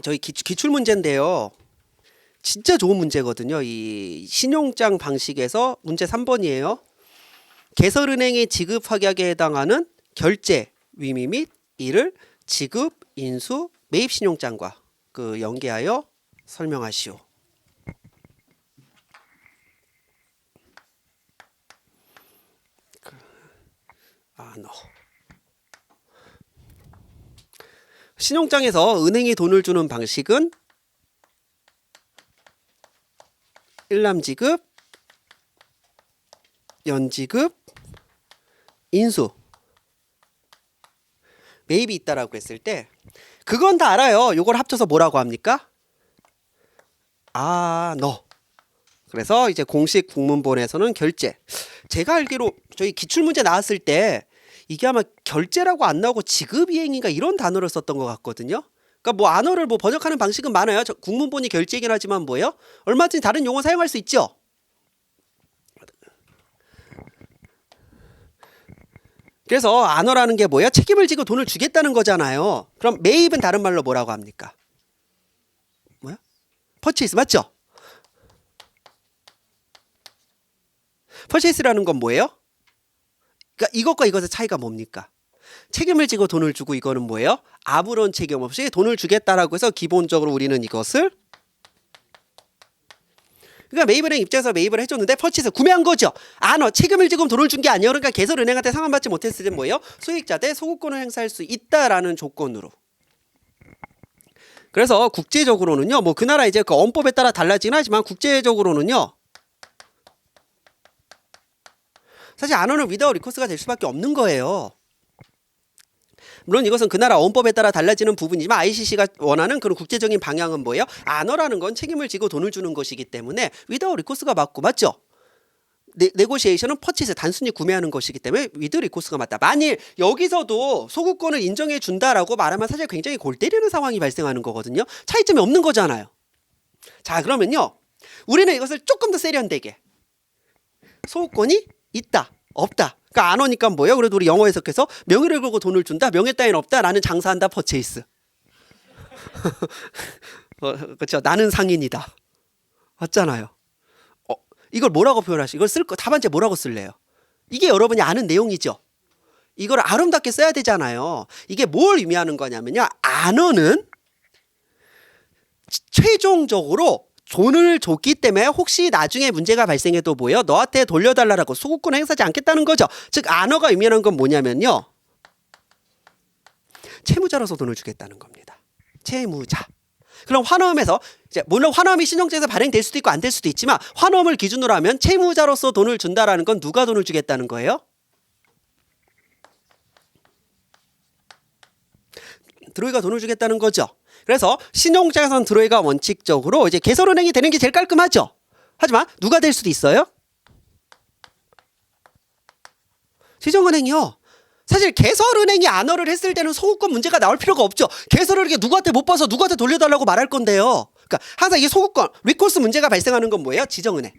저희 기출 문제인데요. 진짜 좋은 문제거든요. 이 신용장 방식에서 문제 3번이에요. 개설은행의 지급확약에 해당하는 결제, 위미 및 이를 지급, 인수, 매입 신용장과 연계하여 설명하시오. 너. 신용장에서 은행이 돈을 주는 방식은 일람지급, 연지급, 인수, 매입이 있다라고 했을 때 그건 다 알아요. 요걸 합쳐서 뭐라고 합니까? 너. 그래서 이제 공식 국문본에서는 결제. 제가 알기로 저희 기출문제 나왔을 때 이게 아마 결제라고 안 나오고 지급이행인가 이런 단어를 썼던 것 같거든요. 그러니까 뭐 안어를 뭐 번역하는 방식은 많아요. 국문본이 결제이긴 하지만 뭐예요? 얼마든지 다른 용어 사용할 수 있죠. 그래서 안어라는 게 뭐예요? 책임을 지고 돈을 주겠다는 거잖아요. 그럼 매입은 다른 말로 뭐라고 합니까? 뭐야? 퍼체이스 맞죠? 퍼체이스라는 건 뭐예요? 그러니까 이것과 이것의 차이가 뭡니까? 책임을 지고 돈을 주고 이거는 뭐예요? 아무런 책임 없이 돈을 주겠다라고 해서 기본적으로 우리는 이것을 그러니까 매입은행 입장에서 매입을 해줬는데 퍼치에서 구매한 거죠. 책임을 지고 돈을 준 게 아니에요. 그러니까 개설은행한테 상환받지 못했을 때 뭐예요? 소액자 대 소구권을 행사할 수 있다라는 조건으로. 그래서 국제적으로는요. 뭐 그 나라 이제 그 언법에 따라 달라지긴 하지만 국제적으로는요. 사실 안어는 위다우 리코스가 될 수밖에 없는 거예요. 물론 이것은 그 나라 언법에 따라 달라지는 부분이지만 ICC가 원하는 그런 국제적인 방향은 뭐예요? 안어라는 건 책임을 지고 돈을 주는 것이기 때문에 위다우 리코스가 맞고 맞죠? 네고시에이션은 퍼치에서 단순히 구매하는 것이기 때문에 위드 리코스가 맞다. 만일 여기서도 소구권을 인정해 준다라고 말하면 사실 굉장히 골 때리는 상황이 발생하는 거거든요. 차이점이 없는 거잖아요. 자, 그러면요. 우리는 이것을 조금 더 세련되게 소구권이 있다, 없다. 그러니까 안 오니까 뭐예요? 그래도 우리 영어 해석해서 명의를 걸고 돈을 준다, 명예 따윈 없다라는 장사한다 퍼체이스. 그렇죠. 나는 상인이다. 맞잖아요. 이걸 뭐라고 표현하시? 이걸 쓸 거 답안제 뭐라고 쓸래요? 이게 여러분이 아는 내용이죠. 이걸 아름답게 써야 되잖아요. 이게 뭘 의미하는 거냐면요. 안어는 최종적으로 돈을 줬기 때문에 혹시 나중에 문제가 발생해도 뭐예요? 너한테 돌려달라고 소구권 행사하지 않겠다는 거죠. 즉 안어가 의미하는 건 뭐냐면요. 채무자로서 돈을 주겠다는 겁니다. 채무자. 그럼 환엄에서 이제 물론 환엄이 신용장에서 발행될 수도 있고 안 될 수도 있지만 환엄을 기준으로 하면 채무자로서 돈을 준다라는 건 누가 돈을 주겠다는 거예요? 드로이가 돈을 주겠다는 거죠. 그래서 신용장에서는 드로이가 원칙적으로 이제 개설은행이 되는 게 제일 깔끔하죠. 하지만 누가 될 수도 있어요? 시정은행이요. 사실 개설은행이 안어를 했을 때는 소구권 문제가 나올 필요가 없죠. 개설은행이 누구한테 못 봐서 누구한테 돌려달라고 말할 건데요. 그러니까 항상 이게 소구권, 리코스 문제가 발생하는 건 뭐예요? 지정은행.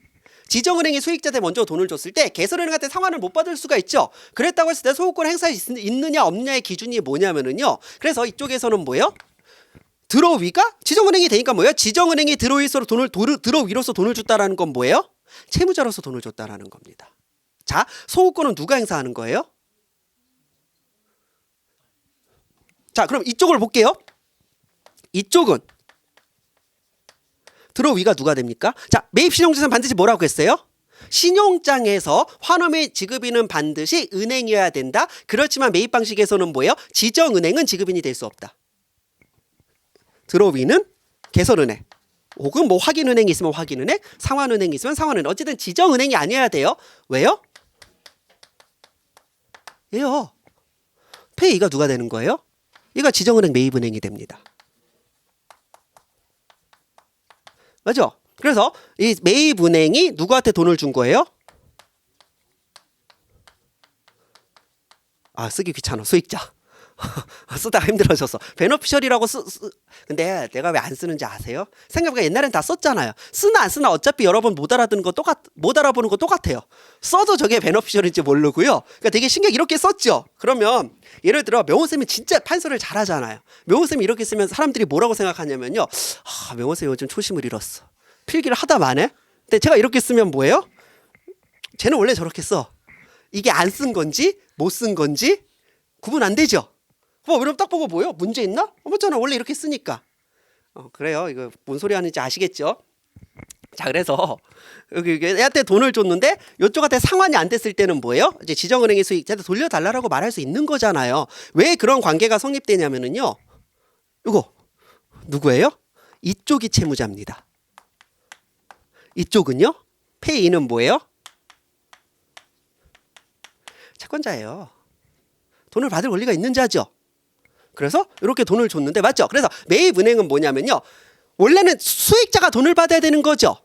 지정은행이 수익자한테 먼저 돈을 줬을 때 개설은행한테 상환을 못 받을 수가 있죠. 그랬다고 했을 때 소구권 행사에 있느냐 없느냐의 기준이 뭐냐면은요. 그래서 이쪽에서는 뭐예요? 드로위가 지정은행이 되니까 뭐예요? 지정은행이 드로위로서 돈을 줬다라는 건 뭐예요? 채무자로서 돈을 줬다라는 겁니다. 자, 소구권은 누가 행사하는 거예요? 자, 그럼 이쪽을 볼게요. 이쪽은 드로위가 누가 됩니까? 자, 매입 신용자는 반드시 뭐라고 했어요? 신용장에서 환엄의 지급인은 반드시 은행이어야 된다. 그렇지만 매입 방식에서는 뭐예요? 지정은행은 지급인이 될 수 없다. 드로위는 개설은행 혹은 뭐 확인은행이 있으면 확인은행, 상환은행이 있으면 상환은행. 어쨌든 지정은행이 아니어야 돼요. 왜요? 왜요? 페이가 누가 되는 거예요? 이거 지정은행 매입은행이 됩니다. 맞죠? 그래서 이 매입은행이 누구한테 돈을 준 거예요? 쓰기 귀찮아. 수익자. 쓰다가 힘들어져서 베너피셜이라고 근데 내가 왜 안 쓰는지 아세요? 생각해보니까 옛날엔 다 썼잖아요. 쓰나 안 쓰나 어차피 여러분 못 알아보는 거 똑같아요. 써도 저게 베너피셜인지 모르고요. 그러니까 되게 신기하게 이렇게 썼죠. 그러면 예를 들어 명호쌤이 진짜 판서를 잘하잖아요. 명호쌤이 이렇게 쓰면 사람들이 뭐라고 생각하냐면요. 명호쌤이 요즘 초심을 잃었어. 필기를 하다 마네. 근데 제가 이렇게 쓰면 뭐예요? 쟤는 원래 저렇게 써. 이게 안 쓴 건지 못 쓴 건지 구분 안 되죠. 그럼 딱 보고 뭐요? 문제 있나? 맞잖아. 원래 이렇게 쓰니까. 그래요. 이거 뭔 소리 하는지 아시겠죠? 자, 그래서 여기 얘한테 돈을 줬는데 이쪽한테 상환이 안 됐을 때는 뭐예요? 이제 지정은행의 수익자한테 돌려달라고 말할 수 있는 거잖아요. 왜 그런 관계가 성립되냐면은요. 이거 누구예요? 이쪽이 채무자입니다. 이쪽은요? 페이는 뭐예요? 채권자예요. 돈을 받을 권리가 있는 자죠. 그래서 이렇게 돈을 줬는데 맞죠? 그래서 매입은행은 뭐냐면요. 원래는 수익자가 돈을 받아야 되는 거죠.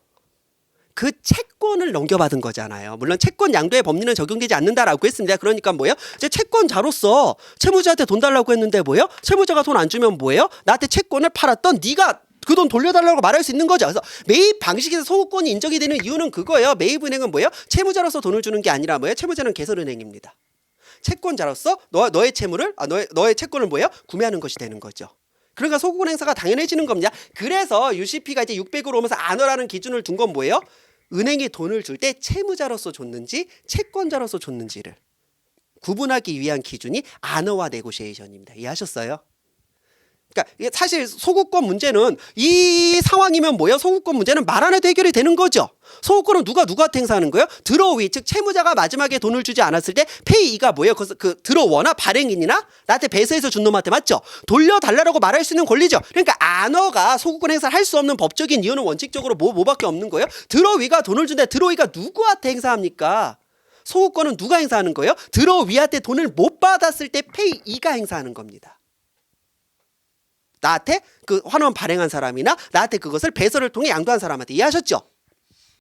그 채권을 넘겨받은 거잖아요. 물론 채권 양도의 법리는 적용되지 않는다라고 했습니다. 그러니까 뭐예요? 이제 채권자로서 채무자한테 돈 달라고 했는데 뭐예요? 채무자가 돈 안 주면 뭐예요? 나한테 채권을 팔았던 네가 그 돈 돌려달라고 말할 수 있는 거죠. 그래서 매입 방식에서 소구권이 인정이 되는 이유는 그거예요. 매입은행은 뭐예요? 채무자로서 돈을 주는 게 아니라 뭐예요? 채무자는 개설은행입니다. 채권자로서 너의 채무를 너의 채권을 뭐예요? 구매하는 것이 되는 거죠. 그러니까 소구권 행사가 당연해지는 겁니다. 그래서 UCP가 이제 600으로 오면서 안어라는 기준을 둔 건 뭐예요? 은행이 돈을 줄 때 채무자로서 줬는지 채권자로서 줬는지를 구분하기 위한 기준이 안어와 네고시에이션입니다. 이해하셨어요? 그러니까 사실 소구권 문제는 이 상황이면 뭐예요? 소구권 문제는 말 안 해도 해결이 되는 거죠. 소구권은 누구한테 행사하는 거예요? 드로위, 즉 채무자가 마지막에 돈을 주지 않았을 때 페이가 뭐예요? 그 드로워나 발행인이나 나한테 배서해서 준 놈한테 맞죠? 돌려달라고 말할 수 있는 권리죠. 그러니까 안어가 소구권 행사를 할 수 없는 법적인 이유는 원칙적으로 뭐밖에 없는 거예요? 드로위가 돈을 준대. 드로위가 누구한테 행사합니까? 소구권은 누가 행사하는 거예요? 드로위한테 돈을 못 받았을 때 페이가 행사하는 겁니다. 나한테 그 환원 발행한 사람이나 나한테 그것을 배서를 통해 양도한 사람한테. 이해하셨죠?